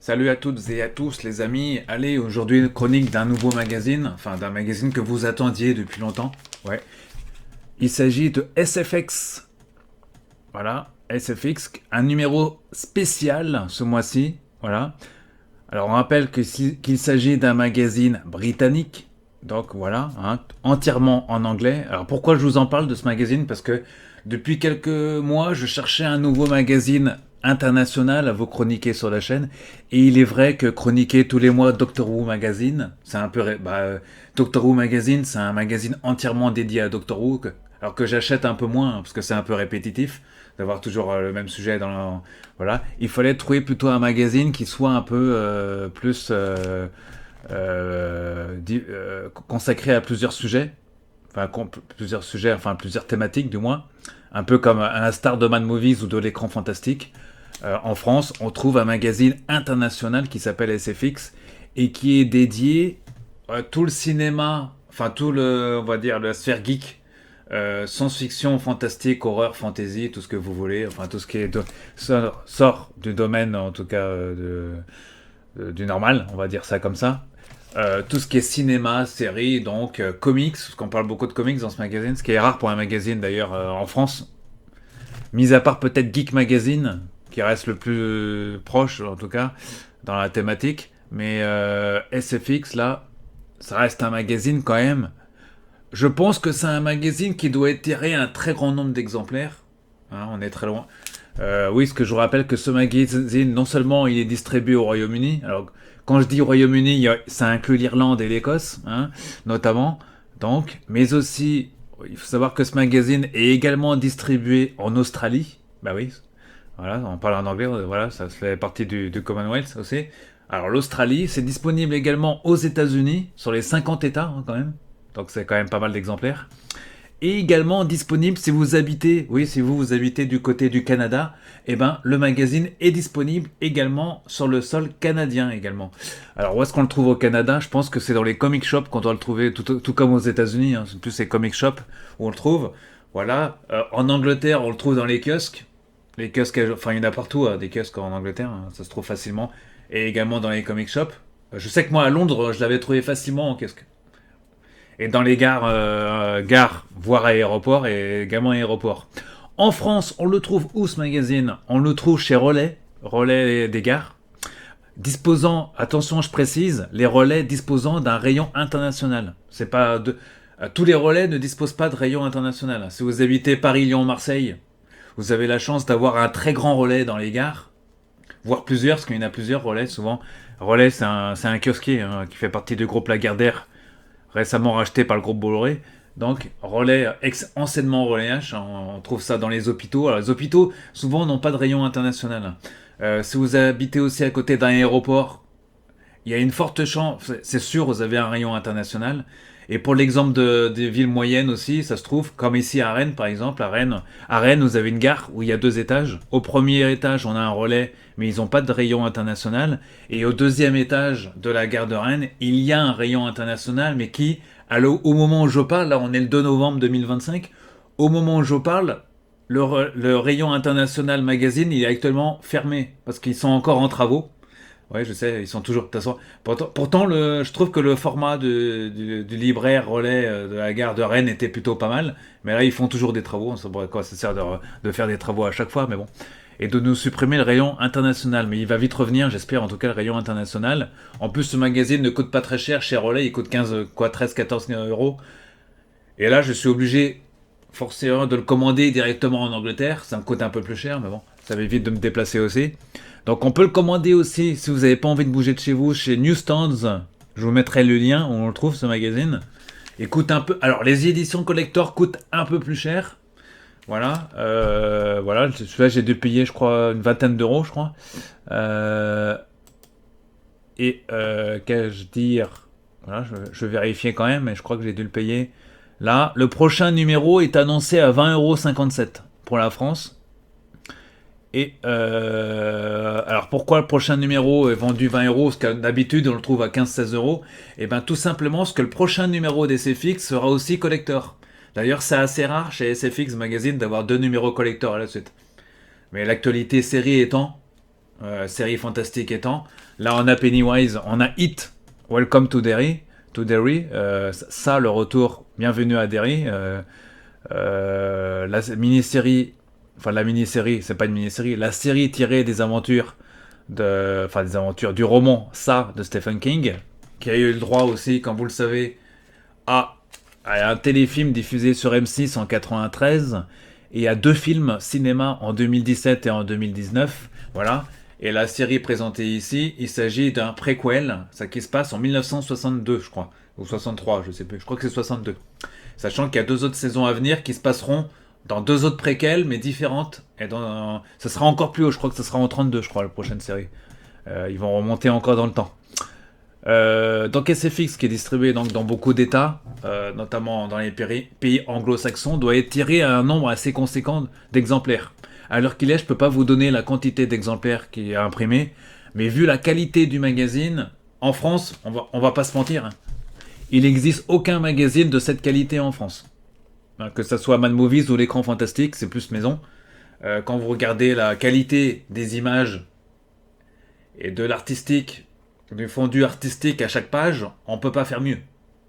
Salut à toutes et à tous les amis. Allez, aujourd'hui chronique d'un nouveau magazine, enfin d'un magazine que vous attendiez depuis longtemps. Ouais. Il s'agit de SFX. Voilà, SFX, un numéro spécial ce mois-ci. Voilà. Alors on rappelle qu'il s'agit d'un magazine britannique. Donc voilà, hein, entièrement en anglais. Alors pourquoi je vous en parle de ce magazine? Parce que depuis quelques mois, je cherchais un nouveau magazine international à vous chroniquer sur la chaîne. Et il est vrai que chroniquer tous les mois Doctor Who Magazine, c'est un peu... Doctor Who Magazine, c'est un magazine entièrement dédié à Doctor Who. Alors que j'achète un peu moins, parce que c'est un peu répétitif d'avoir toujours le même sujet voilà. Il fallait trouver plutôt un magazine qui soit un peu plus consacré à plusieurs sujets, plusieurs sujets, enfin plusieurs thématiques du moins, un peu comme à l'instar de Mad Movies ou de l'écran fantastique. En France, on trouve un magazine international qui s'appelle SFX et qui est dédié à tout le cinéma, enfin tout le, on va dire, la sphère geek, science-fiction, fantastique, horreur, fantasy, tout ce que vous voulez, enfin tout ce qui sort du domaine, en tout cas du normal, on va dire ça comme ça. Tout ce qui est cinéma, série, donc comics, parce qu'on parle beaucoup de comics dans ce magazine, ce qui est rare pour un magazine d'ailleurs en France, mis à part peut-être Geek Magazine, qui reste le plus proche en tout cas dans la thématique, mais SFX là, ça reste un magazine quand même. Je pense que c'est un magazine qui doit étirer un très grand nombre d'exemplaires. Hein, on est très loin. Oui, ce que je vous rappelle que ce magazine, non seulement il est distribué au Royaume-Uni, alors quand je dis Royaume-Uni, ça inclut l'Irlande et l'Écosse, hein, notamment, donc, mais aussi, il faut savoir que ce magazine est également distribué en Australie. Bah oui, voilà, on parle en anglais, voilà, ça fait partie du Commonwealth aussi. Alors l'Australie, c'est disponible également aux États-Unis, sur les 50 États hein, quand même. Donc c'est quand même pas mal d'exemplaires. Et également disponible si vous habitez, oui, si vous habitez du côté du Canada, eh ben le magazine est disponible également sur le sol canadien également. Alors où est-ce qu'on le trouve au Canada? Je pense que c'est dans les comic shops qu'on doit le trouver, tout comme aux États-Unis. Hein, c'est plus ces comic shops où on le trouve. Voilà. En Angleterre, on le trouve dans les kiosques. Les kiosques, enfin il y en a partout, des kiosques en Angleterre, hein, ça se trouve facilement. Et également dans les comic shops. Je sais que moi à Londres, je l'avais trouvé facilement en kiosque. Et dans les gares, voire aéroports et également aéroports. En France, on le trouve où ce magazine? On le trouve chez Relais, Relais des gares, disposant, attention je précise, les relais disposant d'un rayon international. C'est pas de, tous les relais ne disposent pas de rayon international. Si vous habitez Paris, Lyon, Marseille, vous avez la chance d'avoir un très grand relais dans les gares, voire plusieurs, parce qu'il y en a plusieurs relais souvent. Relais, c'est un kiosquier hein, qui fait partie du groupe Lagardère, récemment racheté par le groupe Bolloré. Donc, relais, anciennement relais H, on trouve ça dans les hôpitaux. Alors, les hôpitaux, souvent, n'ont pas de rayon international. Si vous habitez aussi à côté d'un aéroport, il y a une forte chance, c'est sûr, vous avez un rayon international. Et pour l'exemple des villes moyennes aussi, ça se trouve, comme ici à Rennes par exemple, à Rennes, vous avez une gare où il y a deux étages. Au premier étage, on a un relais, mais ils n'ont pas de rayon international. Et au deuxième étage de la gare de Rennes, il y a un rayon international, mais qui, au moment où je parle, là on est le 2 novembre 2025, au moment où je parle, le rayon international magazine, il est actuellement fermé, parce qu'ils sont encore en travaux. Ouais, je sais, ils sont toujours. De toute façon, pourtant je trouve que le format du libraire relais de la gare de Rennes était plutôt pas mal. Mais là, ils font toujours des travaux. On sait pas à quoi ça sert de faire des travaux à chaque fois, mais bon. Et de nous supprimer le rayon international. Mais il va vite revenir, j'espère, en tout cas, le rayon international. En plus, ce magazine ne coûte pas très cher. Chez Relais, il coûte 15, quoi, 13, 14 euros. Et là, je suis obligé, forcément, de le commander directement en Angleterre. Ça me coûte un peu plus cher, mais bon, ça m'évite de me déplacer aussi. Donc on peut le commander aussi si vous n'avez pas envie de bouger de chez vous chez Newsstands. Je vous mettrai le lien où on le trouve ce magazine. Il coûte un peu. Alors les éditions collector coûtent un peu plus cher. Voilà, voilà. Celui-là j'ai dû payer je crois une vingtaine d'euros je crois. Euh, qu'ai-je dire? Voilà, je vais vérifier quand même, mais je crois que j'ai dû le payer. Là, le prochain numéro est annoncé à 20,57 € pour la France. Et alors pourquoi le prochain numéro est vendu 20 euros, parce que d'habitude on le trouve à 15-16 euros? Et bien tout simplement parce que le prochain numéro d'SFX sera aussi collector. D'ailleurs c'est assez rare chez SFX Magazine d'avoir deux numéros collector à la suite. Mais l'actualité série étant, série fantastique étant. Là, on a Pennywise, on a It, Welcome to Derry. Ça, le retour, bienvenue à Derry. La mini-série, c'est pas une mini-série, la série tirée des aventures du roman Ça de Stephen King, qui a eu le droit aussi, comme vous le savez, à un téléfilm diffusé sur M6 en 93 et à 2 films cinéma en 2017 et en 2019. Voilà. Et la série présentée ici, il s'agit d'un préquel, ça qui se passe en 1962, je crois, ou 63, je sais plus. Je crois que c'est 62. Sachant qu'il y a 2 autres saisons à venir qui se passeront dans 2 autres préquels, mais différentes. Et ça sera encore plus haut, je crois que ça sera en 32, je crois, la prochaine série. Ils vont remonter encore dans le temps. Donc SFX, qui est distribué donc dans beaucoup d'États, notamment dans les pays anglo-saxons, doit être tiré à un nombre assez conséquent d'exemplaires. À l'heure qu'il est, je peux pas vous donner la quantité d'exemplaires qui est imprimé, mais vu la qualité du magazine, en France, on va pas se mentir, hein, il n'existe aucun magazine de cette qualité en France. Que ce soit Mad Movies ou l'écran fantastique, c'est plus maison. Quand vous regardez la qualité des images et de l'artistique, du fondu artistique à chaque page, on peut pas faire mieux.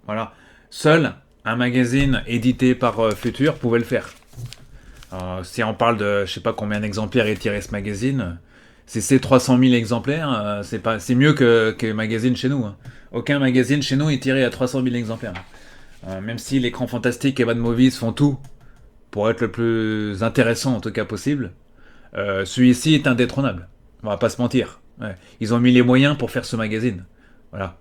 Voilà. Seul un magazine édité par Futur pouvait le faire. Si on parle de, je sais pas combien d'exemplaires est tiré ce magazine, si c'est 300 000 exemplaires, c'est mieux que les magazines chez nous. Hein. Aucun magazine chez nous est tiré à 300 000 exemplaires. Même si l'écran fantastique et Mad Movies font tout pour être le plus intéressant en tout cas possible, celui-ci est indétrônable. On va pas se mentir. Ouais. Ils ont mis les moyens pour faire ce magazine. Voilà.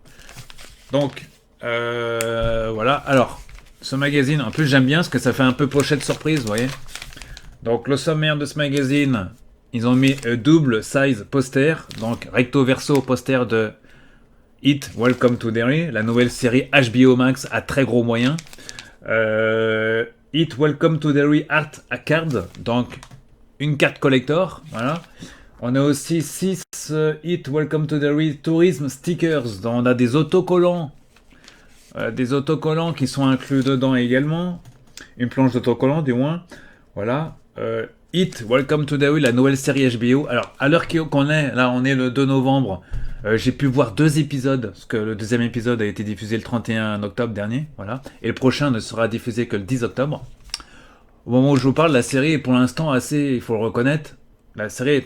Donc, voilà. Alors, ce magazine, en plus j'aime bien parce que ça fait un peu pochette surprise, vous voyez. Donc, le sommaire de ce magazine, ils ont mis double size poster, donc recto verso poster de It, Welcome to Derry, la nouvelle série HBO Max à très gros moyens. It, Welcome to Derry Art a Card, donc une carte collector, voilà. On a aussi 6 It, Welcome to Derry Tourism Stickers, dont on a des autocollants qui sont inclus dedans également, une planche d'autocollants du moins, voilà. It, Welcome to Derry, la nouvelle série HBO. Alors, à l'heure qu'on est, là on est le 2 novembre, j'ai pu voir 2 épisodes, parce que le 2e épisode a été diffusé le 31 octobre dernier, voilà, et le prochain ne sera diffusé que le 10 octobre. Au moment où je vous parle, la série est pour l'instant assez, il faut le reconnaître, la série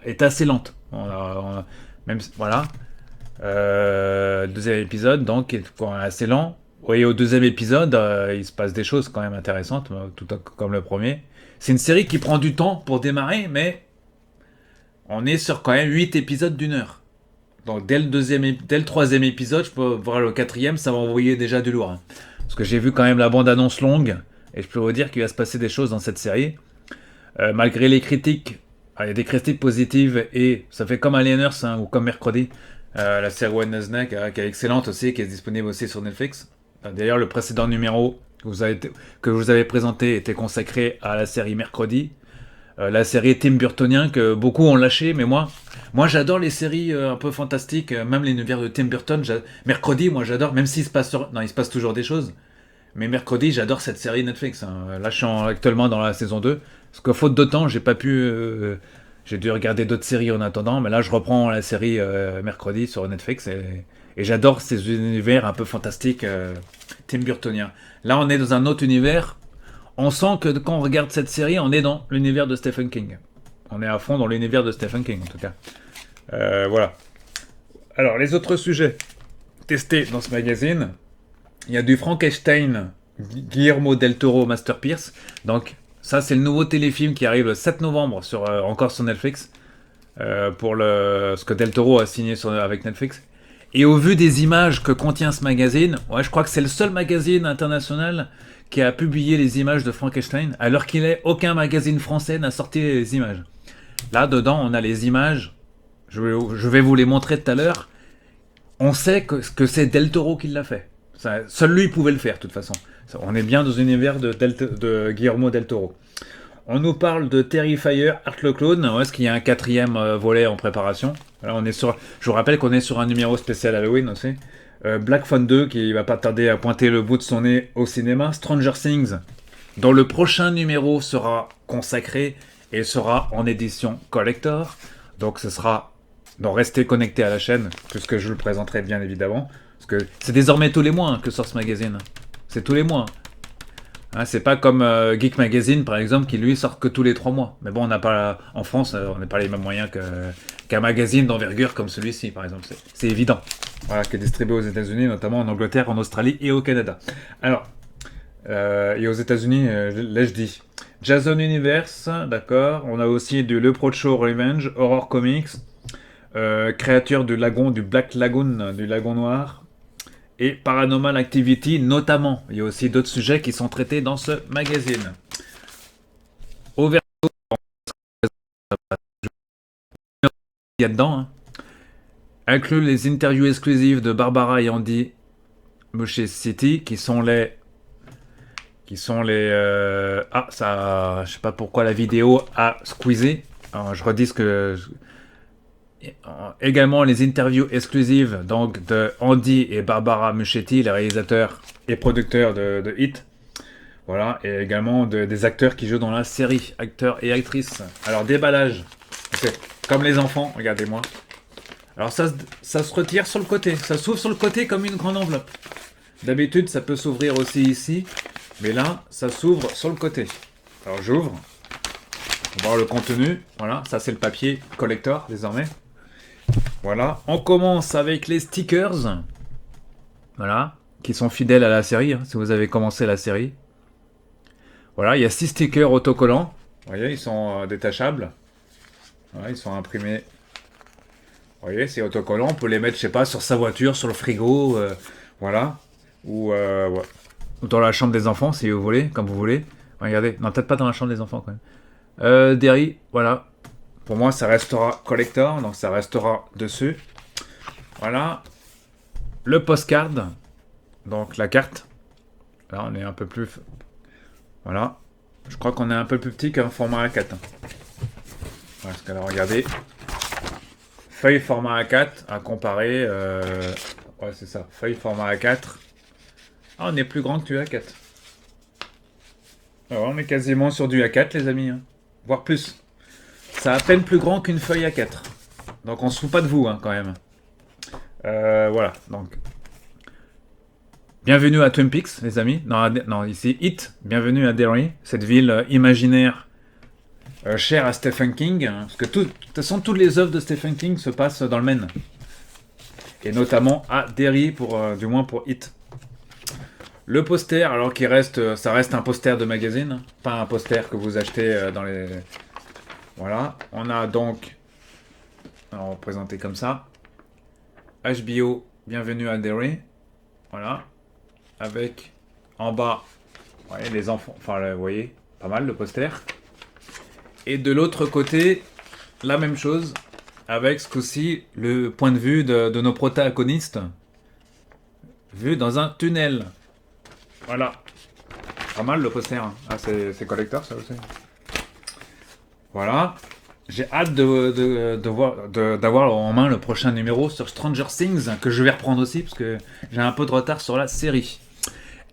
est assez lente. Voilà. 2e épisode, donc, est assez lent. Et au 2e épisode, il se passe des choses quand même intéressantes, tout comme le premier. C'est une série qui prend du temps pour démarrer, mais on est sur quand même 8 épisodes d'1 heure. Donc dès le 3e épisode, je peux voir le 4e, ça va envoyer déjà du lourd. Hein. Parce que j'ai vu quand même la bande-annonce longue, et je peux vous dire qu'il va se passer des choses dans cette série. Malgré les critiques, il y a des critiques positives, et ça fait comme Alieners, hein, ou comme Mercredi, la série Wednesday, qui est excellente aussi, qui est disponible aussi sur Netflix. D'ailleurs, le précédent numéro que je vous avais présenté était consacré à la série Mercredi. La série Tim Burtonien que beaucoup ont lâché, mais moi j'adore les séries un peu fantastiques, même l'univers de Tim Burton. Mercredi, moi j'adore, même s'il se passe il se passe toujours des choses. Mais Mercredi, j'adore cette série Netflix. Hein. Là, je suis actuellement dans la saison 2. Parce que faute de temps, j'ai pas pu. J'ai dû regarder d'autres séries en attendant, mais là, je reprends la série Mercredi sur Netflix et j'adore ces univers un peu fantastiques Tim Burtonien. Là, on est dans un autre univers. On sent que quand on regarde cette série, on est dans l'univers de Stephen King. On est à fond dans l'univers de Stephen King, en tout cas. Voilà. Alors, les autres sujets testés dans ce magazine, il y a du Frankenstein, Guillermo del Toro Masterpiece. Donc, ça, c'est le nouveau téléfilm qui arrive le 7 novembre encore sur Netflix. Pour ce que Del Toro a signé avec Netflix. Et au vu des images que contient ce magazine, je crois que c'est le seul magazine international qui a publié les images de Frankenstein, alors qu'il est, aucun magazine français n'a sorti les images. Là, dedans, on a les images. Je vais vous les montrer tout à l'heure. On sait que c'est Del Toro qui l'a fait. Seul lui pouvait le faire, de toute façon. On est bien dans l'univers de Guillermo del Toro. On nous parle de Terrifier, Art le Clown, est-ce qu'il y a un 4e volet en préparation. Là, je vous rappelle qu'on est sur un numéro spécial Halloween aussi. Black Phone 2 qui va pas tarder à pointer le bout de son nez au cinéma. Stranger Things, dont le prochain numéro sera consacré et sera en édition collector. Donc ce sera Donc restez connectés à la chaîne, puisque je le présenterai bien évidemment. Parce que c'est désormais tous les mois que sort ce magazine. C'est tous les mois. Hein, c'est pas comme Geek Magazine par exemple qui lui sort que tous les 3 mois. Mais bon, on n'a pas en France, on n'a pas les mêmes moyens qu'un magazine d'envergure comme celui-ci par exemple. C'est évident. Voilà, qui est distribué aux États-Unis, notamment en Angleterre, en Australie et au Canada. Alors, et aux États-Unis, là je dis Jason Universe, d'accord. On a aussi du Le Pro Show Revenge, Horror Comics, créature du lagon, du Black Lagoon, du lagon noir, et Paranormal Activity notamment. Il y a aussi d'autres sujets qui sont traités dans ce magazine. Au verso, il y a dedans, hein, inclut les interviews exclusives de Barbara et Andy Muschietti, qui sont les ah, ça, je sais pas pourquoi la vidéo a squeezé. Alors, je redis ce que également les interviews exclusives donc de Andy et Barbara Muschietti, les réalisateurs et producteurs de Hit. Voilà, et également des acteurs qui jouent dans la série, acteurs et actrices. Alors déballage, c'est comme les enfants, regardez-moi. Alors ça se retire sur le côté, ça s'ouvre sur le côté comme une grande enveloppe. D'habitude ça peut s'ouvrir aussi ici, mais là ça s'ouvre sur le côté. Alors j'ouvre, on va voir le contenu, voilà, ça c'est le papier collector désormais. Voilà, on commence avec les stickers, voilà, qui sont fidèles à la série, hein, si vous avez commencé la série. Voilà, il y a 6 stickers autocollants, vous voyez, ils sont détachables, voilà, ils sont imprimés. Vous voyez, c'est autocollant, on peut les mettre, je sais pas, sur sa voiture, sur le frigo, voilà, ou ouais. Ou dans la chambre des enfants, si vous voulez, comme vous voulez. Regardez, non, peut-être pas dans la chambre des enfants quand même. Derry, voilà. Pour moi, ça restera collector, donc ça restera dessus. Voilà. Le postcard, donc la carte. Là, on est un peu plus... Voilà. Je crois qu'on est un peu plus petit qu'un format A4. Parce que là, regardez. Feuille format A4 à comparer. Ouais, c'est ça. Feuille format A4. Ah, on est plus grand que du A4. Alors, on est quasiment sur du A4, les amis. Hein. Voire plus. C'est à peine plus grand qu'une feuille A4. Donc, on se fout pas de vous, hein, quand même. Voilà. Donc, bienvenue à Twin Peaks, les amis. Non, ici, Hit. Bienvenue à Derry, cette ville imaginaire chère à Stephen King. Hein, parce que, de toute façon, toutes les œuvres de Stephen King se passent dans le Maine. Et notamment à Derry, du moins pour Hit. Le poster, alors qu'il reste, ça reste un poster de magazine, pas un poster que vous achetez dans les... Voilà, on a donc, alors on va présenter comme ça, HBO, bienvenue à Derry, voilà, avec en bas, vous voyez, les enfants, enfin vous voyez, pas mal le poster. Et de l'autre côté, la même chose, avec ce coup-ci, le point de vue de nos protagonistes, vu dans un tunnel. Voilà. Pas mal le poster. Hein. Ah, c'est collector ça aussi. Voilà. J'ai hâte d'avoir en main le prochain numéro sur Stranger Things, que je vais reprendre aussi, parce que j'ai un peu de retard sur la série.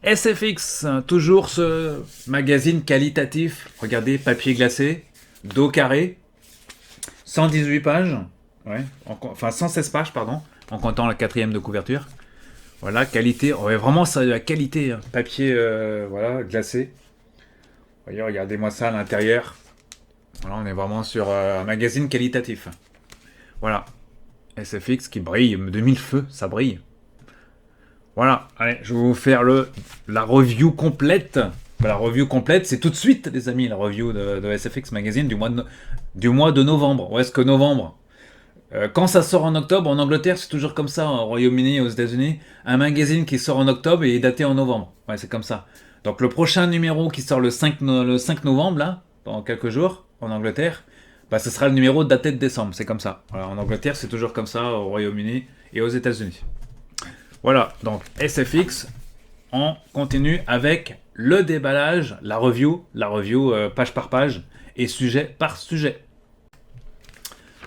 SFX, toujours ce magazine qualitatif. Regardez, papier glacé, dos carré, 118 pages. Ouais, enfin 116 pages, pardon, en comptant la 4e de couverture. Voilà, qualité, ouais, vraiment ça a de la qualité, hein. Papier voilà, glacé. Vous voyez, regardez-moi ça à l'intérieur. Voilà, on est vraiment sur un magazine qualitatif. Voilà, SFX qui brille de mille feux, ça brille. Voilà, allez, je vais vous faire la review complète. La review complète, c'est tout de suite, les amis, la review de SFX Magazine du mois de novembre. Où est-ce que novembre quand ça sort en octobre, en Angleterre, c'est toujours comme ça, au Royaume-Uni et aux États-Unis, un magazine qui sort en octobre et est daté en novembre. Ouais, c'est comme ça. Donc le prochain numéro qui sort le 5 novembre, là, dans quelques jours, en Angleterre, bah, ce sera le numéro daté de décembre. C'est comme ça. Voilà, en Angleterre, c'est toujours comme ça, au Royaume-Uni et aux États-Unis. Voilà, donc SFX, on continue avec le déballage, la review page par page et sujet par sujet.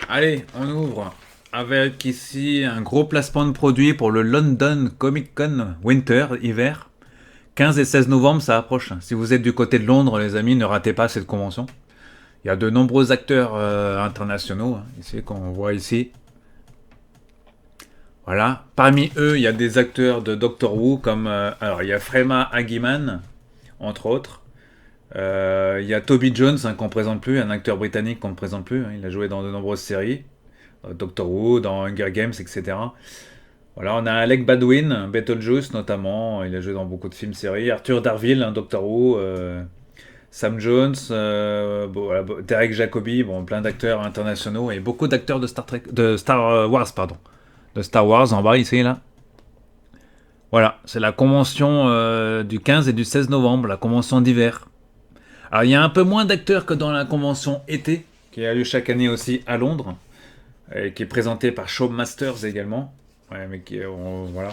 Allez, on ouvre avec ici un gros placement de produits pour le London Comic Con Winter, hiver. 15 et 16 novembre, ça approche. Si vous êtes du côté de Londres, les amis, ne ratez pas cette convention. Il y a de nombreux acteurs internationaux, hein, ici, qu'on voit ici. Voilà. Parmi eux, il y a des acteurs de Doctor Who comme alors il y a Frema Agyeman entre autres. Il y a Toby Jones qu'on ne présente plus, un acteur britannique qu'on ne présente plus. Il a joué dans de nombreuses séries, Doctor Who, dans Hunger Games, etc. Voilà, on a Alec Baldwin, Beetlejuice notamment. Il a joué dans beaucoup de films, séries. Arthur Darvill, Doctor Who. Sam Jones, voilà, Derek Jacobi, bon, plein d'acteurs internationaux et beaucoup d'acteurs de Star Trek, de Star Wars, pardon, de Star Wars en bas ici là. Voilà, c'est la convention du 15 et du 16 novembre, la convention d'hiver. Alors il y a un peu moins d'acteurs que dans la convention été, qui a lieu chaque année aussi à Londres, et qui est présentée par Showmasters également. Ouais, mais voilà.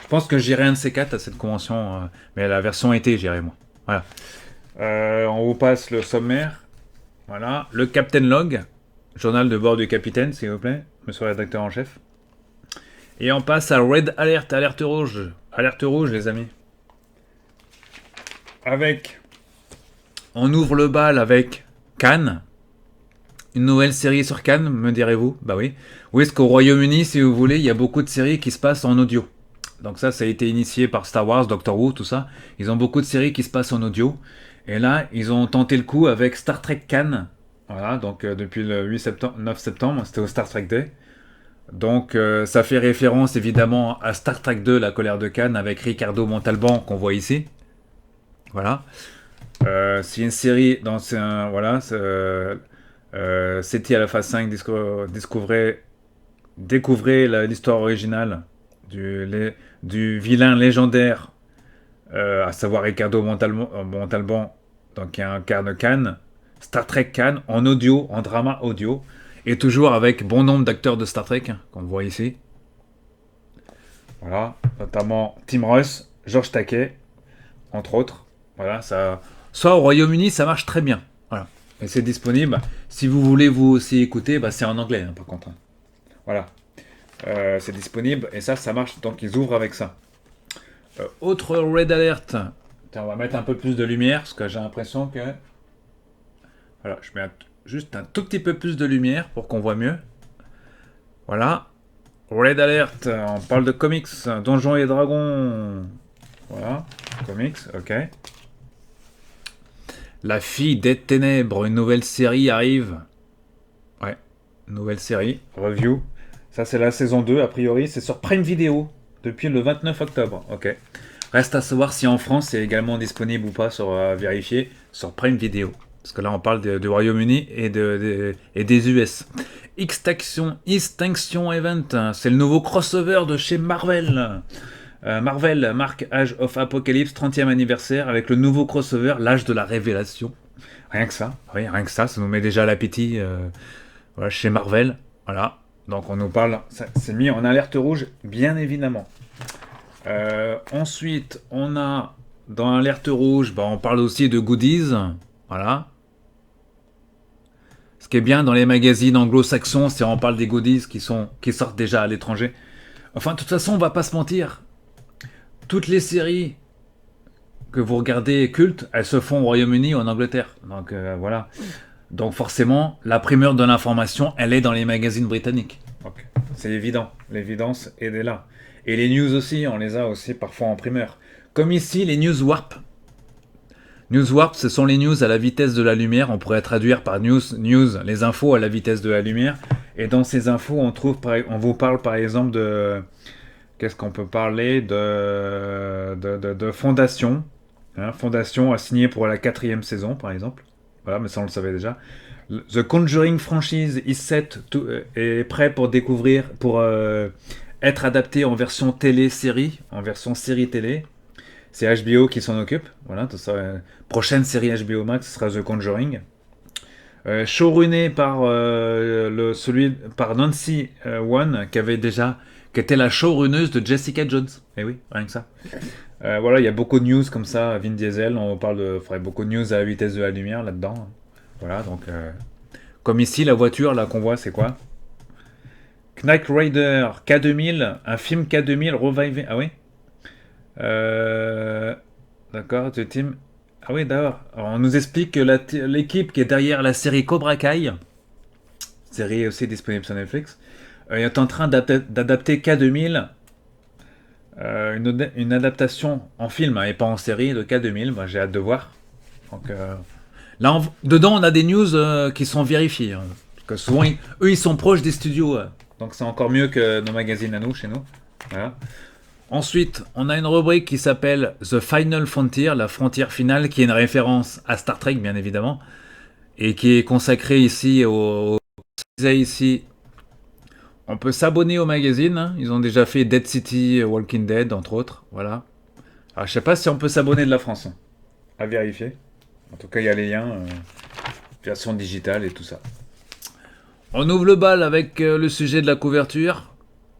Je pense que j'irai un de ces quatre à cette convention, mais la version été, j'irai moi. Voilà. On vous passe le sommaire. Voilà. Le Captain Log, journal de bord du capitaine, s'il vous plaît, monsieur le rédacteur en chef. Et on passe à Red Alert, alerte rouge. Alerte rouge, les amis. On ouvre le bal avec Cannes. Une nouvelle série sur Cannes, me direz-vous? Bah oui. Oui, parce qu'au Royaume-Uni, si vous voulez, il y a beaucoup de séries qui se passent en audio. Donc ça a été initié par Star Wars, Doctor Who, tout ça. Ils ont beaucoup de séries qui se passent en audio. Et là, ils ont tenté le coup avec Star Trek Cannes. Voilà, donc depuis le 9 septembre, c'était au Star Trek Day. Donc ça fait référence évidemment à Star Trek 2, La colère de Cannes, avec Ricardo Montalban qu'on voit ici. Voilà. C'est une série, voilà, c'était à la phase 5, découvrez l'histoire originale du vilain légendaire, à savoir Ricardo Montalban, donc qui incarne Khan, Star Trek Khan, en audio, en drama audio, et toujours avec bon nombre d'acteurs de Star Trek, qu'on voit ici. Voilà, notamment Tim Russ, George Takei, entre autres. Voilà, ça. Soit au Royaume-Uni, ça marche très bien. Voilà. Et c'est disponible. Si vous voulez vous aussi écouter, bah, c'est en anglais, hein, par contre. Voilà. C'est disponible et ça marche. Donc ils ouvrent avec ça. Autre Red Alert. Tiens, on va mettre un peu plus de lumière parce que j'ai l'impression que. Voilà, je mets juste un tout petit peu plus de lumière pour qu'on voit mieux. Voilà. Red Alert. On parle de comics. Donjons et Dragons. Voilà. Comics, ok. La fille des ténèbres, une nouvelle série arrive. Ouais, nouvelle série, review. Ça, c'est la saison 2, a priori. C'est sur Prime Video, depuis le 29 octobre. Ok. Reste à savoir si en France, c'est également disponible ou pas, à vérifier, sur Prime Video. Parce que là, on parle du Royaume-Uni et des US. Extinction Event, c'est le nouveau crossover de chez Marvel. Marvel marque Age of Apocalypse 30e anniversaire avec le nouveau crossover, l'âge de la révélation. Rien que ça, oui, rien que ça nous met déjà l'appétit voilà, chez Marvel. Voilà, donc on nous parle, c'est mis en alerte rouge, bien évidemment. Ensuite, on a dans alerte rouge, on parle aussi de goodies. Voilà. Ce qui est bien dans les magazines anglo-saxons, c'est on parle des goodies qui sortent déjà à l'étranger. Enfin, de toute façon, on va pas se mentir. Toutes les séries que vous regardez cultes, elles se font au Royaume-Uni ou en Angleterre. Donc voilà. Donc forcément, la primeur de l'information, elle est dans les magazines britanniques. Donc, c'est évident. L'évidence est là. Et les news aussi, on les a aussi parfois en primeur. Comme ici, les news warp. News warp, ce sont les news à la vitesse de la lumière. On pourrait traduire par news, les infos à la vitesse de la lumière. Et dans ces infos, on vous parle par exemple de... Qu'est-ce qu'on peut parler de Fondation, hein, Fondation a signé pour la 4e saison, par exemple. Voilà, mais ça on le savait déjà. The Conjuring franchise est prêt pour être adapté en version télé-série, en version série-télé. C'est HBO qui s'en occupe. Voilà, tout ça, prochaine série HBO Max ce sera The Conjuring. Showrunné par Nancy Wan, qui était la showrunneuse de Jessica Jones. Eh oui, rien que ça. Voilà, il y a beaucoup de news comme ça. Vin Diesel, on parle ferait beaucoup de news à la vitesse de la lumière là-dedans. Voilà, donc comme ici, la voiture là qu'on voit, c'est quoi? Knight Rider K2000, un film K2000 revivé. Ah oui. D'accord, The Team. Ah oui, d'accord. Alors, on nous explique que l'équipe qui est derrière la série Cobra Kai, série aussi disponible sur Netflix, Il est en train d'adapter K2000, une adaptation en film hein, et pas en série de K2000. Bah, j'ai hâte de voir. Donc, là, dedans, on a des news qui sont vérifiées. Hein, parce que souvent, eux, ils sont proches des studios. Donc, c'est encore mieux que nos magazines à nous, chez nous. Voilà. Ensuite, on a une rubrique qui s'appelle The Final Frontier, la frontière finale, qui est une référence à Star Trek, bien évidemment, et qui est consacrée ici ici. On peut s'abonner au magazine. Hein. Ils ont déjà fait Dead City, Walking Dead, entre autres. Voilà. Alors, je sais pas si on peut s'abonner de la France. Hein. À vérifier. En tout cas, il y a les liens, version digitale et tout ça. On ouvre le bal avec le sujet de la couverture.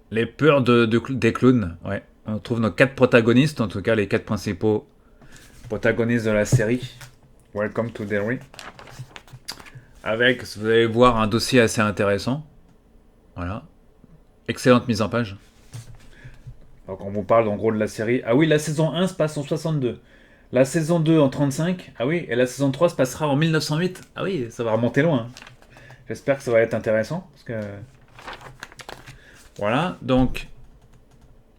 Les peurs des clowns. Ouais. On trouve nos 4 protagonistes, en tout cas les 4 principaux protagonistes de la série. Welcome to Derry. Avec, vous allez voir, un dossier assez intéressant. Voilà. Excellente mise en page. Donc on vous parle en gros de la série. Ah oui, la saison 1 se passe en 62. La saison 2 en 35. Ah oui, et la saison 3 se passera en 1908. Ah oui, ça va remonter loin. J'espère que ça va être intéressant. Parce que... Voilà, donc...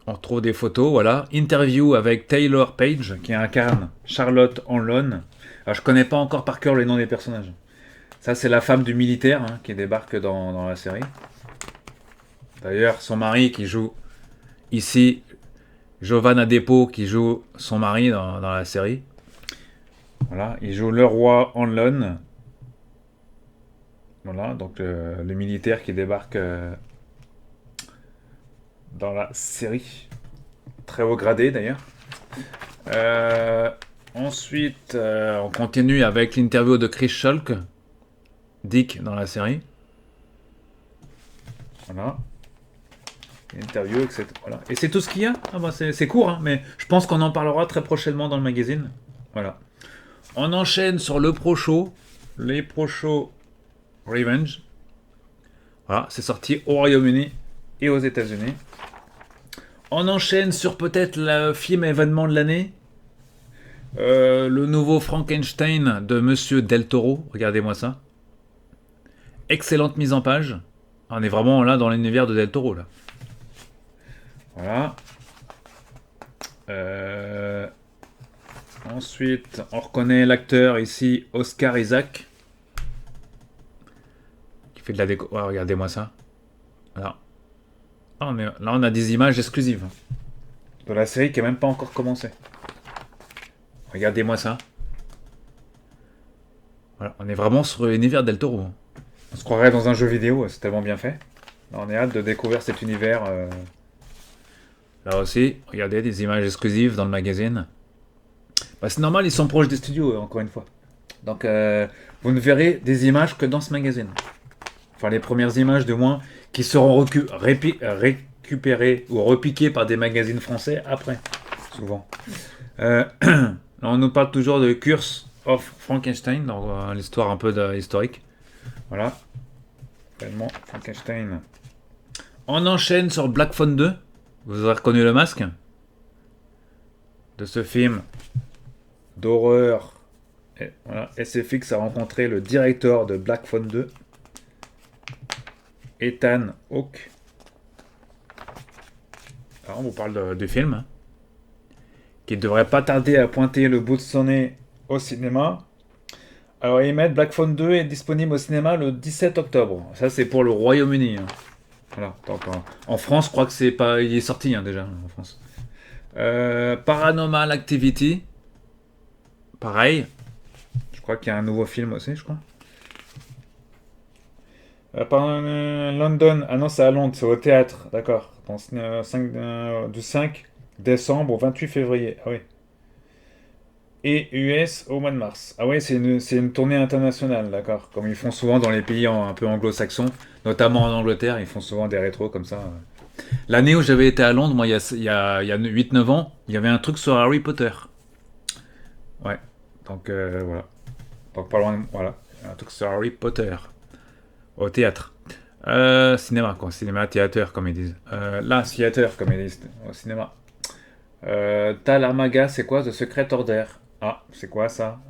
On retrouve des photos, voilà. Interview avec Taylor Page, qui incarne Charlotte Hanlon. Alors, je connais pas encore par cœur les noms des personnages. Ça, c'est la femme du militaire hein, qui débarque dans la série. D'ailleurs, son mari qui joue ici, Giovanna Depo, qui joue son mari dans la série. Voilà, il joue le roi Hanlon. Voilà, donc le militaire qui débarque dans la série. Très haut gradé d'ailleurs. Ensuite, on continue avec l'interview de Chris Shulk, Dick dans la série. Voilà. Interview, etc. Voilà. Et c'est tout ce qu'il y a. Ah bah c'est court, hein, mais je pense qu'on en parlera très prochainement dans le magazine. Voilà. On enchaîne sur le Pro Show, les Pro Show Revenge. Voilà, c'est sorti au Royaume-Uni et aux États-Unis. On enchaîne sur peut-être le film événement de l'année. Le nouveau Frankenstein de Monsieur Del Toro. Regardez-moi ça. Excellente mise en page. On est vraiment là dans l'univers de Del Toro. Là. Voilà. Ensuite, on reconnaît l'acteur ici, Oscar Isaac. Qui fait de la déco. Ouais, regardez-moi ça. Voilà. Là, on a des images exclusives. De la série qui n'a même pas encore commencé. Regardez-moi ça. Voilà, on est vraiment sur l'univers Del Toro. On se croirait dans un jeu vidéo, c'est tellement bien fait. Là, on est hâte de découvrir cet univers. Là aussi, regardez, des images exclusives dans le magazine. Bah, c'est normal, ils sont proches des studios, encore une fois. Donc, vous ne verrez des images que dans ce magazine. Enfin, les premières images, du moins, qui seront récupérées ou repiquées par des magazines français après, souvent. Là, on nous parle toujours de Curse of Frankenstein, dans l'histoire un peu historique. Voilà. Vraiment, Frankenstein. On enchaîne sur Black Phone 2. Vous avez reconnu le masque de ce film d'horreur. Et voilà, SFX a rencontré le directeur de Black Phone 2, Ethan Hawke. Alors, on vous parle du film, hein, qui ne devrait pas tarder à pointer le bout de son nez au cinéma. Alors, ils mettent Black Phone 2 est disponible au cinéma le 17 octobre. Ça, c'est pour le Royaume-Uni. Hein. Voilà. Donc, en France, je crois que c'est pas, il est sorti hein, déjà en France. Paranormal Activity. Pareil. Je crois qu'il y a un nouveau film aussi, je crois. London. Ah non, c'est à Londres, c'est au théâtre. D'accord. Du 5 décembre au 28 février. Ah oui. Et US au mois de mars. Ah oui, c'est une tournée internationale, d'accord. Comme ils font souvent dans les pays un peu anglo-saxons, notamment en Angleterre, ils font souvent des rétros comme ça. L'année où j'avais été à Londres, moi, il y a 8-9 ans, il y avait un truc sur Harry Potter. Ouais, donc voilà. Donc pas loin, voilà. Un truc sur Harry Potter. Au théâtre. Cinéma, quoi. Cinéma, théâtre, comme ils disent. Là, théâtre, comme ils disent. Au cinéma. Tal Armaga, c'est quoi The Secret Order? Ah, c'est quoi ça?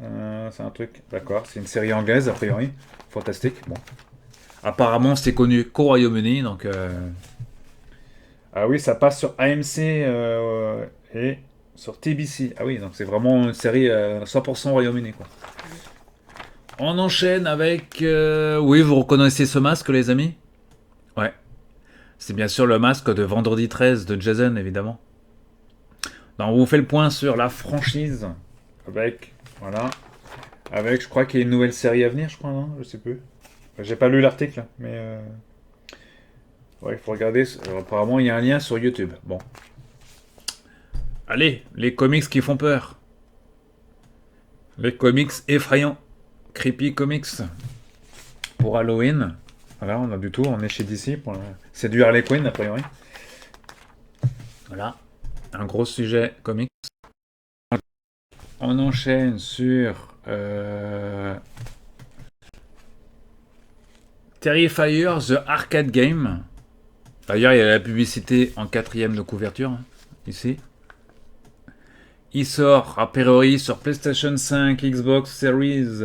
C'est un truc, d'accord. C'est une série anglaise, a priori. Fantastique, bon. Apparemment, c'est connu qu'au Royaume-Uni, donc... Ah oui, ça passe sur AMC et sur TBC. Ah oui, donc c'est vraiment une série 100% Royaume-Uni, quoi. On enchaîne avec... Oui, vous reconnaissez ce masque, les amis? Ouais. C'est bien sûr le masque de Vendredi 13 de Jason, évidemment. Donc, on vous fait le point sur la franchise. Avec... Voilà. Avec, je crois qu'il y a une nouvelle série à venir, je crois, non? Je sais plus. J'ai pas lu l'article, mais... Ouais, il faut regarder. Apparemment, il y a un lien sur YouTube. Bon. Allez, les comics qui font peur. Les comics effrayants. Creepy comics. Pour Halloween. Voilà, on a du tout. On est chez DC. C'est du Harley Quinn, a priori. Voilà. Un gros sujet comics. On enchaîne sur... Terrifier The Arcade Game. D'ailleurs, il y a la publicité en 4e de couverture, hein, ici. Il sort a priori sur PlayStation 5, Xbox Series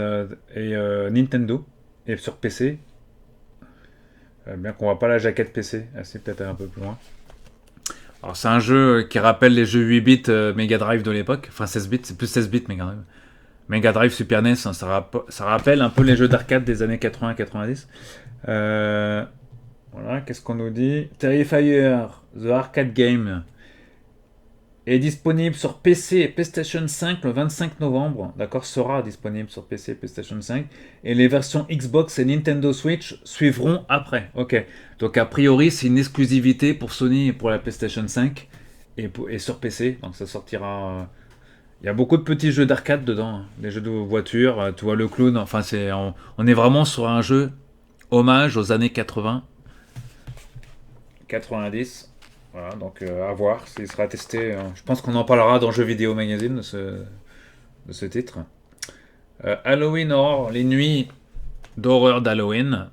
et Nintendo. Et sur PC. Bien qu'on voit pas la jaquette PC. C'est peut-être un peu plus loin. Alors c'est un jeu qui rappelle les jeux 8 bits Mega Drive de l'époque. Enfin 16 bits, c'est plus 16 bits Mega Drive. Mega Drive Super NES, hein, ça rappelle un peu les jeux d'arcade des années 80-90. Voilà, qu'est-ce qu'on nous dit? Terrifier, The Arcade Game, est disponible sur PC et PlayStation 5 le 25 novembre. D'accord, sera disponible sur PC et PlayStation 5. Et les versions Xbox et Nintendo Switch suivront après. Ok. Donc a priori, c'est une exclusivité pour Sony et pour la PlayStation 5 et sur PC. Donc ça sortira. Il y a beaucoup de petits jeux d'arcade dedans. Hein. Des jeux de voiture. Tu vois le clown. Enfin, on est vraiment sur un jeu hommage aux années 80. 90. Voilà, donc à voir s'il sera testé. Je pense qu'on en parlera dans Jeux Vidéo Magazine de ce titre. Halloween Horror, les nuits d'horreur d'Halloween.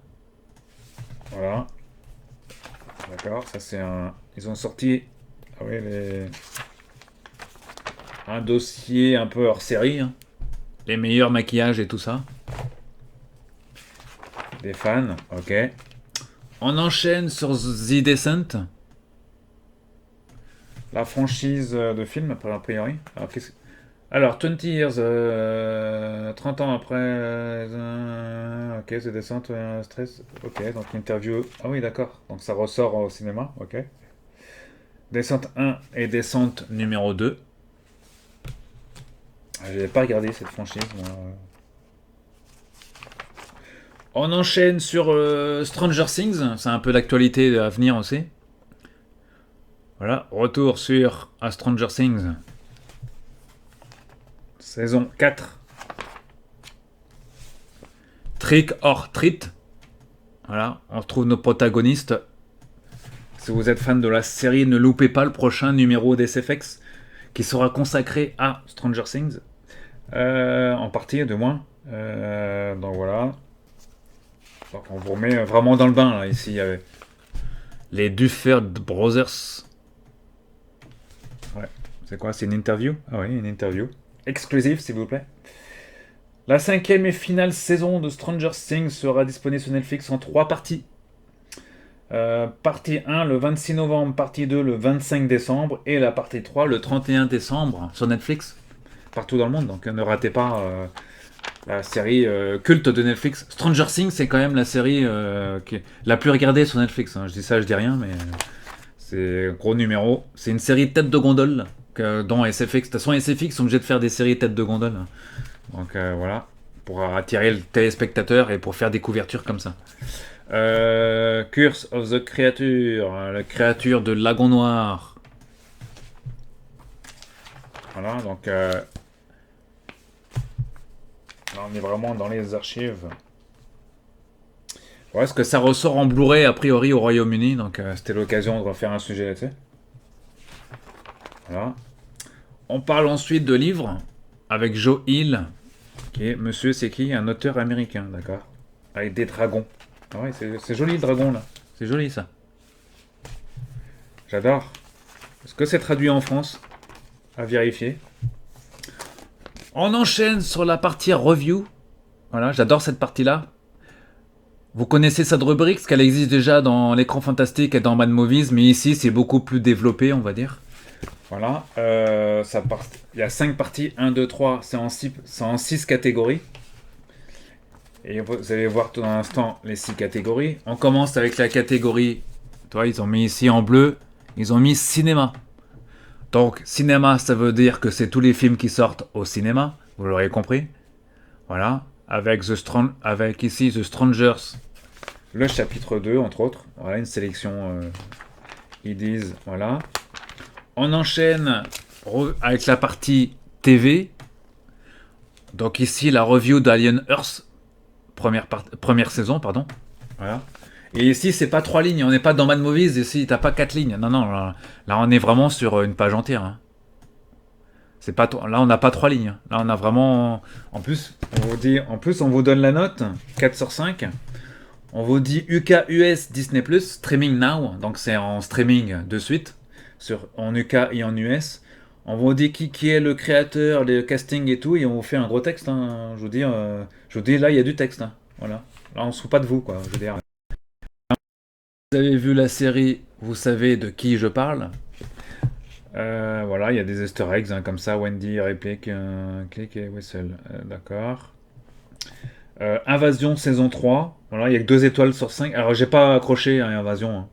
Voilà. D'accord, ça c'est un. Ils ont sorti. Ah oui, un dossier un peu hors série. Hein. Les meilleurs maquillages et tout ça. Des fans, ok. On enchaîne sur The Descent. La franchise de film, a priori. Alors 20 years, 30 ans après. Ok, The Descent, stress. Ok, donc interview. Ah oui, d'accord. Donc ça ressort au cinéma, ok. Descente 1 et Descente numéro 2. Je n'avais pas regardé cette franchise, moi. On enchaîne sur Stranger Things. C'est un peu l'actualité à venir aussi. Voilà, retour sur Stranger Things. Saison 4. Trick or Treat. Voilà, on retrouve nos protagonistes. Si vous êtes fan de la série, ne loupez pas le prochain numéro d'SFX qui sera consacré à Stranger Things. En partie, de moins. Donc voilà. Donc on vous remet vraiment dans le bain, là, ici. Les Duffer Brothers. Ouais. C'est quoi? C'est une interview? Ah oui, une interview. Exclusive, s'il vous plaît. La 5e et finale saison de Stranger Things sera disponible sur Netflix en 3 parties. Partie 1 le 26 novembre, partie 2 le 25 décembre et la partie 3 le 31 décembre sur Netflix. Partout dans le monde, donc ne ratez pas la série culte de Netflix. Stranger Things, c'est quand même la série qui est la plus regardée sur Netflix. Hein. Je dis ça, je dis rien, mais c'est un gros numéro. C'est une série tête de gondole dans SFX. De toute façon, SFX sont obligés de faire des séries tête de gondole. Donc voilà, pour attirer le téléspectateur et pour faire des couvertures comme ça. Curse of the Creature, la créature de Lagon Noir. Voilà, donc là on est vraiment dans les archives. Ouais, est-ce que ça ressort en Blu-ray a priori au Royaume-Uni, donc c'était l'occasion de refaire un sujet là-dessus. Voilà. On parle ensuite de livres avec Joe Hill, qui est monsieur, c'est qui? Un auteur américain, d'accord. Avec des dragons. Ah ouais, c'est joli le dragon là. C'est joli ça. J'adore. Est-ce que c'est traduit en France? À vérifier. On enchaîne sur la partie review. Voilà, j'adore cette partie-là. Vous connaissez cette rubrique, parce qu'elle existe déjà dans l'écran fantastique et dans Mad Movies, mais ici c'est beaucoup plus développé, on va dire. Voilà, il y a 5 parties, 1, 2, 3, c'est en 6 catégories. Et vous allez voir tout dans l'instant les 6 catégories. On commence avec la catégorie, toi ils ont mis ici en bleu, ils ont mis cinéma. Donc cinéma ça veut dire que c'est tous les films qui sortent au cinéma, vous l'aurez compris. Voilà, avec ici The Strangers, le chapitre 2 entre autres. Voilà une sélection, ils disent, voilà. On enchaîne avec la partie TV. Donc ici la review d'Alien Earth, première saison, pardon. Voilà. Et ici c'est pas 3 lignes, on n'est pas dans Mad Movies, ici t'as pas 4 lignes. Non, non, là on est vraiment sur une page entière. Hein. C'est pas là on n'a pas 3 lignes. Là on a vraiment. En plus on vous donne la note 4 sur 5. On vous dit UK US Disney Plus Streaming Now, donc c'est en streaming de suite en UK et en US. On vous dit qui est le créateur, les castings et tout, et on vous fait un gros texte. Hein. Je vous dis là il y a du texte. Hein. Voilà. Là on se fout pas de vous quoi. Je veux dire. Vous avez vu la série, vous savez de qui je parle. Voilà, il y a des easter eggs hein, comme ça, Wendy, réplique, click et whistle. D'accord. Invasion saison 3. Voilà, il y a que 2 étoiles sur 5. Alors j'ai pas accroché à Invasion. Hein.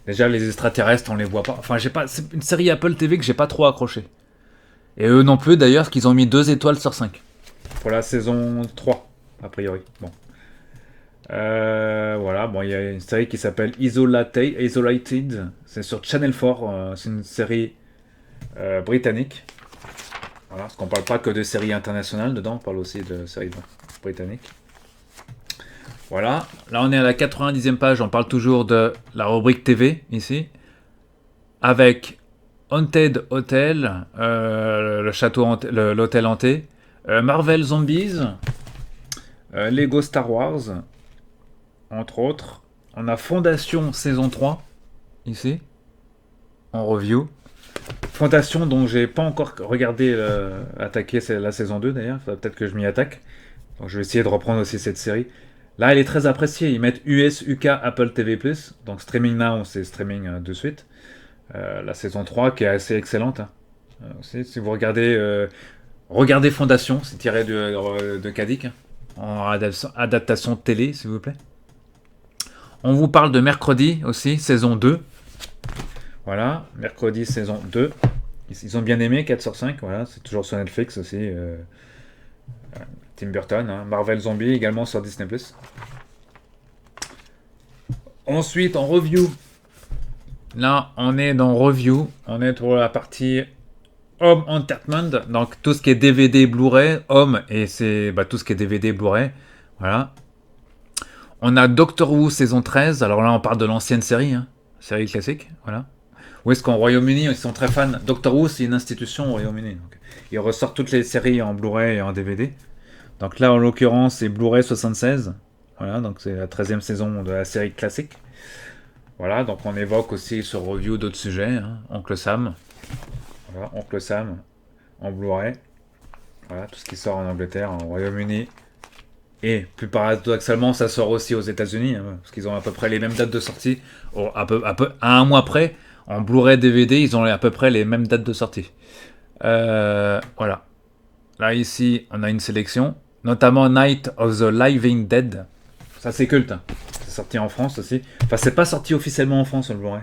Déjà les extraterrestres, on les voit pas. Enfin, j'ai pas. C'est une série Apple TV que j'ai pas trop accroché. Et eux non plus d'ailleurs, qu'ils ont mis 2 étoiles sur 5. Pour la saison 3, a priori. Bon. Voilà, bon, il y a une série qui s'appelle Isolated. C'est sur Channel 4. C'est une série britannique. Voilà, parce qu'on parle pas que de séries internationales dedans, on parle aussi de séries britanniques. Voilà, là on est à la 90e page, on parle toujours de la rubrique TV ici, avec Haunted Hotel, le château, l'hôtel hanté, Marvel Zombies, Lego Star Wars, entre autres. On a Fondation saison 3 ici, en review. Fondation dont j'ai pas encore regardé attaquer, c'est la saison 2 d'ailleurs, peut-être que je m'y attaque. Donc je vais essayer de reprendre aussi cette série. Là, elle est très appréciée. Ils mettent US, UK, Apple TV+. Donc Streaming Now, c'est streaming de suite. La saison 3 qui est assez excellente. Hein. Aussi, si vous regardez Fondation, c'est tiré de Kadik. Hein, en adaptation télé, s'il vous plaît. On vous parle de Mercredi aussi, saison 2. Voilà, Mercredi, saison 2. Ils ont bien aimé, 4 sur 5. Voilà, c'est toujours sur Netflix aussi. Tim Burton, hein. Marvel Zombie également sur Disney+. Ensuite, en review. Là, on est dans review. On est pour la partie Home Entertainment. Donc, tout ce qui est DVD, Blu-ray, Home, et c'est tout ce qui est DVD, Blu-ray. Voilà. On a Doctor Who saison 13. Alors là, on parle de l'ancienne série. Hein. Série classique. Voilà. Où est-ce qu'en Royaume-Uni, ils sont très fans. Doctor Who, c'est une institution au Royaume-Uni. Donc, ils ressortent toutes les séries en Blu-ray et en DVD. Donc là, en l'occurrence, c'est Blu-ray 76. Voilà, donc c'est la 13e saison de la série classique. Voilà, donc on évoque aussi sur review d'autres sujets. Hein. Oncle Sam. Voilà, Oncle Sam en Blu-ray. Voilà, tout ce qui sort en Angleterre, en Royaume-Uni. Et plus paradoxalement, ça sort aussi aux États-Unis, hein, parce qu'ils ont à peu près les mêmes dates de sortie. À un mois près, en Blu-ray DVD, ils ont à peu près les mêmes dates de sortie. Voilà. Là, ici, on a une sélection. Notamment Night of the Living Dead. Ça, c'est culte. Hein. C'est sorti en France aussi. Enfin, c'est pas sorti officiellement en France, le Blu-ray.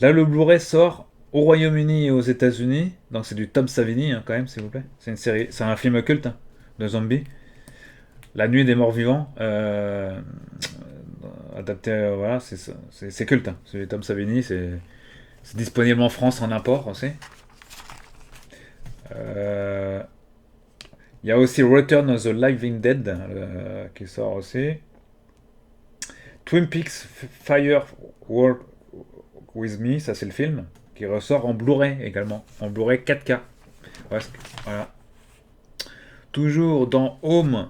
Là, le Blu-ray sort au Royaume-Uni et aux États-Unis. Donc, c'est du Tom Savini, hein, quand même, s'il vous plaît. C'est une série, c'est un film culte hein, de zombies. La Nuit des Morts Vivants. Adapté, voilà, c'est culte. Hein. C'est Tom Savini. C'est disponible en France en import aussi. Il y a aussi Return of the Living Dead qui sort aussi. Twin Peaks Fire Walk With Me, ça c'est le film, qui ressort en Blu-ray également, en Blu-ray 4K. Ouais, voilà. Toujours dans Home,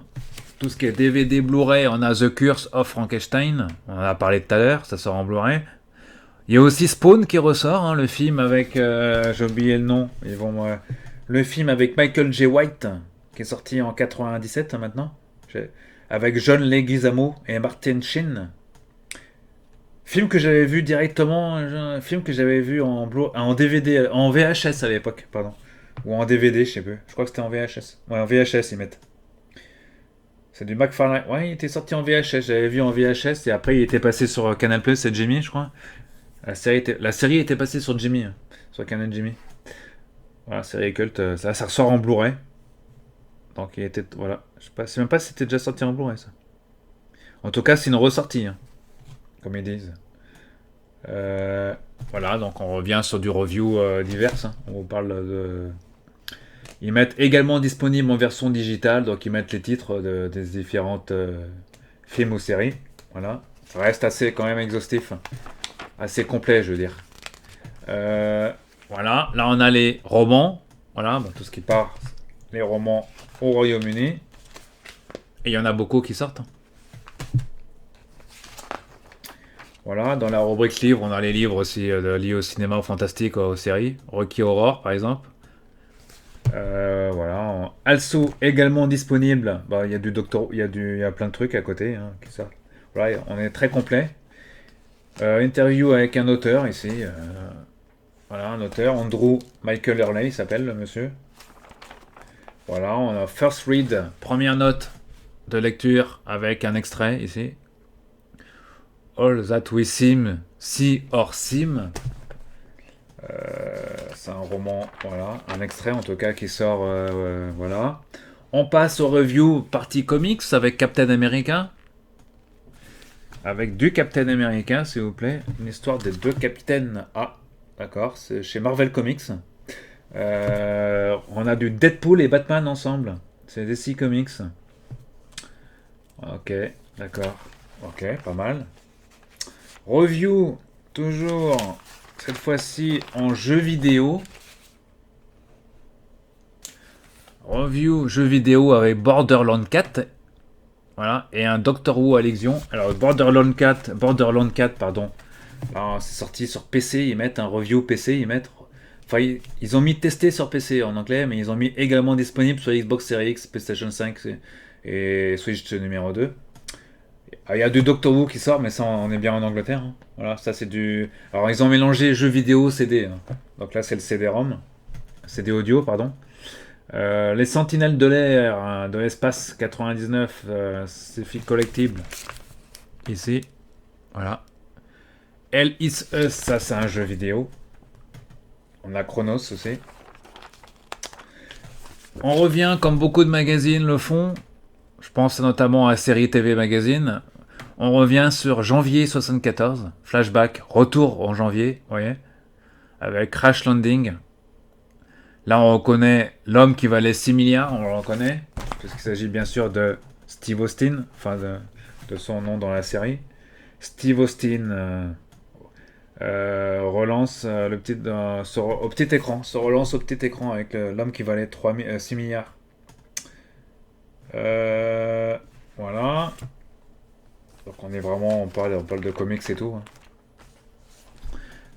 tout ce qui est DVD Blu-ray, on a The Curse of Frankenstein, on en a parlé tout à l'heure, ça sort en Blu-ray. Il y a aussi Spawn qui ressort, hein, le film avec, j'ai oublié le nom, le film avec Michael J. White, qui est sorti en 97 hein, maintenant, avec John Leguizamo et Martin Sheen. Film que j'avais vu directement, un film que j'avais vu en DVD, en VHS à l'époque, pardon. Ou en DVD, je sais plus. Je crois que c'était en VHS. Ouais, en VHS ils mettent. C'est du McFarlane. Ouais, il était sorti en VHS. J'avais vu en VHS et après il était passé sur Canal Plus et Jimmy, je crois. La série était passée sur Jimmy, hein, sur Canal Jimmy. Voilà, série culte. Ça ressort en Blu-ray. Donc il était. Voilà. Je sais même pas si c'était déjà sorti en Blu-ray ça. En tout cas, c'est une ressortie, hein, comme ils disent. Euh, voilà, donc on revient sur du review divers, hein. On vous parle de. Ils mettent également disponible en version digitale, donc ils mettent les titres des différentes films ou séries. Voilà. Ça reste assez quand même exhaustif, assez complet, je veux dire. Voilà, là on a les romans. Voilà, bon, tout ce qui part, les romans au Royaume-Uni. Et il y en a beaucoup qui sortent, hein. Voilà, dans la rubrique livres, on a les livres aussi liés au cinéma, au fantastique, aux séries. Rocky Horror, par exemple. Voilà. Also également disponible. Bah, il y a du docteur, il y a plein de trucs à côté, hein, qui sortent. Voilà, on est très complet. Interview avec un auteur ici. Voilà, un auteur. Andrew Michael Hurley, il s'appelle le monsieur. Voilà, on a First Read, première note de lecture avec un extrait ici. All That We See or Seem. C'est un roman, voilà, un extrait en tout cas qui sort, voilà. On passe au review partie comics avec Captain America. Avec du Captain America, s'il vous plaît. Une histoire des deux capitaines. Ah, d'accord, c'est chez Marvel Comics. On a du Deadpool et Batman ensemble. C'est DC Comics. Ok, d'accord. Ok, pas mal. Review, toujours, cette fois-ci en jeu vidéo. Review jeu vidéo avec Borderlands 4. Voilà, et un Doctor Who à Legion. Alors Borderlands 4, pardon. Alors, c'est sorti sur PC, ils mettent un review PC, enfin, ils ont mis testé sur PC en anglais, mais ils ont mis également disponible sur Xbox Series X, PlayStation 5 et Switch numéro 2. Ah, il y a du Doctor Who qui sort, mais ça, on est bien en Angleterre, hein. Voilà, ça c'est du. Alors, ils ont mélangé jeux vidéo, CD, hein. Donc là, c'est le CD-ROM, CD audio, pardon. Les Sentinelles de l'air, hein, de l'espace 99, c'est fille collectible. Ici, voilà. Hell is Us, ça c'est un jeu vidéo. On a Chronos aussi. On revient comme beaucoup de magazines le font. Je pense notamment à Série TV Magazine. On revient sur janvier 74. Flashback, retour en janvier, vous voyez. Avec Crash Landing. Là, on reconnaît l'homme qui valait 6 milliards, on le reconnaît. Puisqu'il s'agit bien sûr de Steve Austin, enfin de son nom dans la série. Steve Austin relance au petit écran, se relance au petit écran avec l'homme qui valait 6 milliards. Voilà. Donc on parle de comics et tout, hein.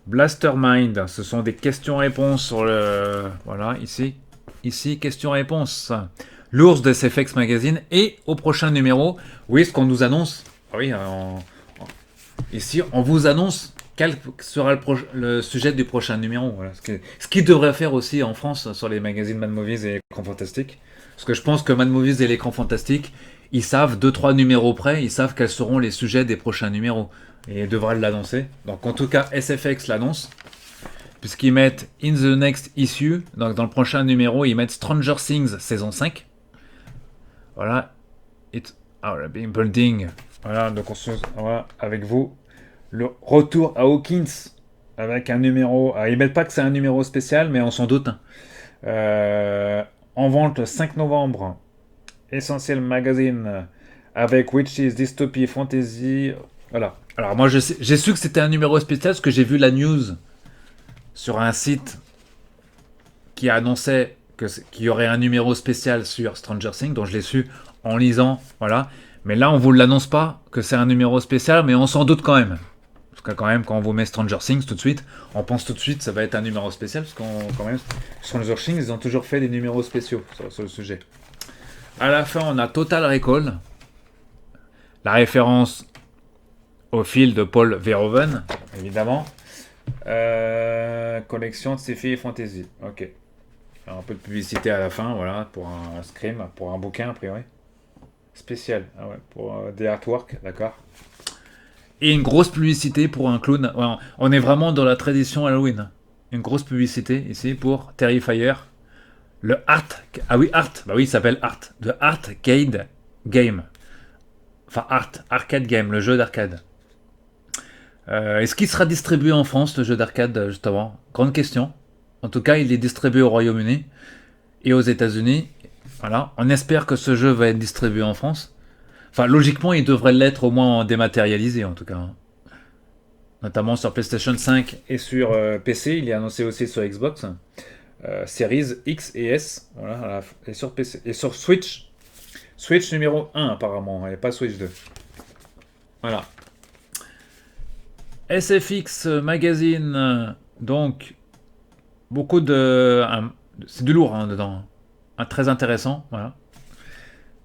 Blastermind, ce sont des questions-réponses sur le. Voilà, ici. Ici, questions-réponses. L'ours de SFX Magazine. Et au prochain numéro, oui, ce qu'on nous annonce. Oui, ici, on vous annonce quel sera le sujet du prochain numéro. Voilà. Ce qu'ils devraient faire aussi en France sur les magazines Mad Movies et Écran Fantastique. Parce que je pense que Mad Movies et l'Écran Fantastique, ils savent 2-3 numéros près, ils savent quels seront les sujets des prochains numéros. Et ils devraient l'annoncer. Donc en tout cas, SFX l'annonce. Puisqu'ils mettent In the Next Issue, donc dans le prochain numéro, ils mettent Stranger Things saison 5. Voilà. It's our being building. Voilà, donc voilà, avec vous. Le retour à Hawkins avec un numéro. Ils mettent pas que c'est un numéro spécial, mais on s'en doute. En vente le 5 novembre. Essentiel Magazine avec Witches, Dystopie, Fantasy. Voilà. Alors moi j'ai su que c'était un numéro spécial parce que j'ai vu la news sur un site qui annonçait qu'il y aurait un numéro spécial sur Stranger Things, dont je l'ai su en lisant, voilà. Mais là on vous l'annonce pas que c'est un numéro spécial, mais on s'en doute quand même. Parce que quand même quand on vous met Stranger Things tout de suite, on pense tout de suite que ça va être un numéro spécial, parce qu'on quand même Stranger Things ils ont toujours fait des numéros spéciaux sur le sujet. À la fin on a Total Recall, la référence au fil de Paul Verhoeven, évidemment. Collection de sci-fi et fantasy. Ok. Alors, un peu de publicité à la fin, voilà, pour un scream, pour un bouquin, a priori. Spécial, ah ouais, pour des artworks, d'accord. Et une grosse publicité pour un clown. Ouais, on est vraiment dans la tradition Halloween. Une grosse publicité ici pour Terrifier. Le Art. Ah oui, Art. Bah oui, il s'appelle Art. The Arcade Game. Enfin, Arcade Game, le jeu d'arcade. Est-ce qu'il sera distribué en France, le jeu d'arcade, justement? Grande question. En tout cas, il est distribué au Royaume-Uni et aux États-Unis. Voilà. On espère que ce jeu va être distribué en France. Enfin, logiquement, il devrait l'être au moins dématérialisé, en tout cas. Notamment sur PlayStation 5 et sur PC. Il est annoncé aussi sur Xbox. Series X et S. Voilà, et sur PC. Et sur Switch. Switch numéro 1, apparemment. Et pas Switch 2. Voilà. SFX Magazine. Donc, beaucoup de... c'est du lourd dedans. Très intéressant. Voilà.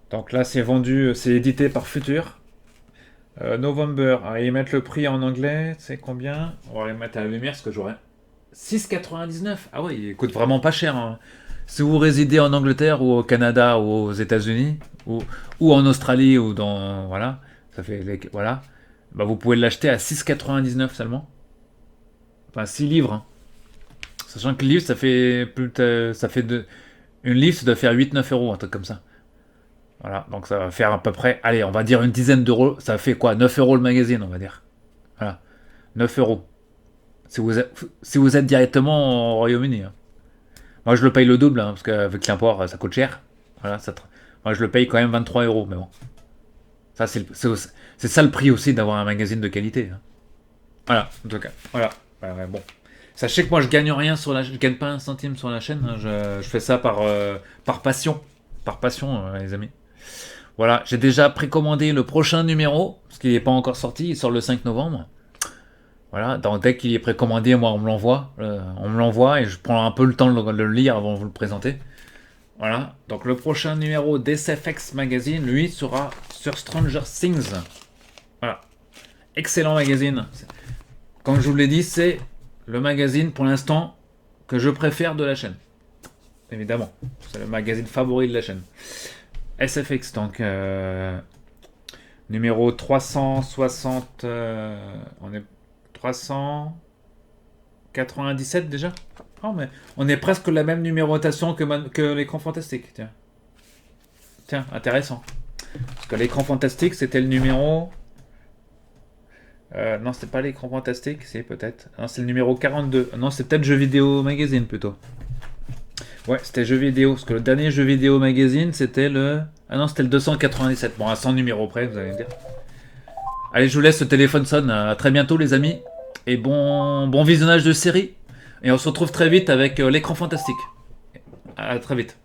Donc là, c'est vendu, c'est édité par Future. November. Alors, ils mettent le prix en anglais. C'est combien? On va les mettre à la lumière parce que j'aurais 6,99. Ah oui, il coûte vraiment pas cher. Hein. Si vous résidez en Angleterre ou au Canada ou aux États-Unis ou en Australie ou dans voilà, ça fait voilà, bah vous pouvez l'acheter à 6,99 seulement. Enfin 6 livres. Hein. Sachant que le livre ça fait une livre ça doit faire 8-9 euros un truc comme ça. Voilà, donc ça va faire à peu près, allez, on va dire une dizaine d'euros. Ça fait quoi? 9 euros le magazine, on va dire. Voilà, 9 euros. Si vous êtes directement au Royaume-Uni. Hein. Moi, je le paye le double, hein, parce qu'avec l'import, ça coûte cher. Voilà, moi, je le paye quand même 23 euros, mais bon. Ça, c'est ça le prix aussi d'avoir un magazine de qualité. Hein. Voilà, en tout cas. Voilà. Ouais, bon. Sachez que moi, je gagne rien sur je gagne pas un centime sur la chaîne. Hein. Je fais ça par passion. Par passion, les amis. Voilà, j'ai déjà précommandé le prochain numéro, parce qu'il n'est pas encore sorti, il sort le 5 novembre. Voilà, dès qu'il est précommandé, moi on me l'envoie et je prends un peu le temps de le lire avant de vous le présenter. Voilà, donc le prochain numéro d'SFX Magazine, lui, sera sur Stranger Things. Voilà, excellent magazine. Comme je vous l'ai dit, c'est le magazine pour l'instant que je préfère de la chaîne. Évidemment, c'est le magazine favori de la chaîne. SFX, donc numéro 360, on est 397 déjà. Oh, mais on est presque la même numérotation que l'écran fantastique. Tiens, intéressant. Parce que l'écran fantastique, c'était le numéro... non, c'était pas l'écran fantastique, c'est peut-être. Non, c'est le numéro 42. Non, c'est peut-être jeux vidéo magazine plutôt. Ouais, c'était jeux vidéo. Parce que le dernier jeu vidéo magazine, c'était le... Ah non, c'était le 297. Bon, à 100 numéros près, vous allez me dire. Allez, je vous laisse, le téléphone sonne. À très bientôt, les amis. Et bon visionnage de série. Et on se retrouve très vite avec l'écran fantastique. À très vite.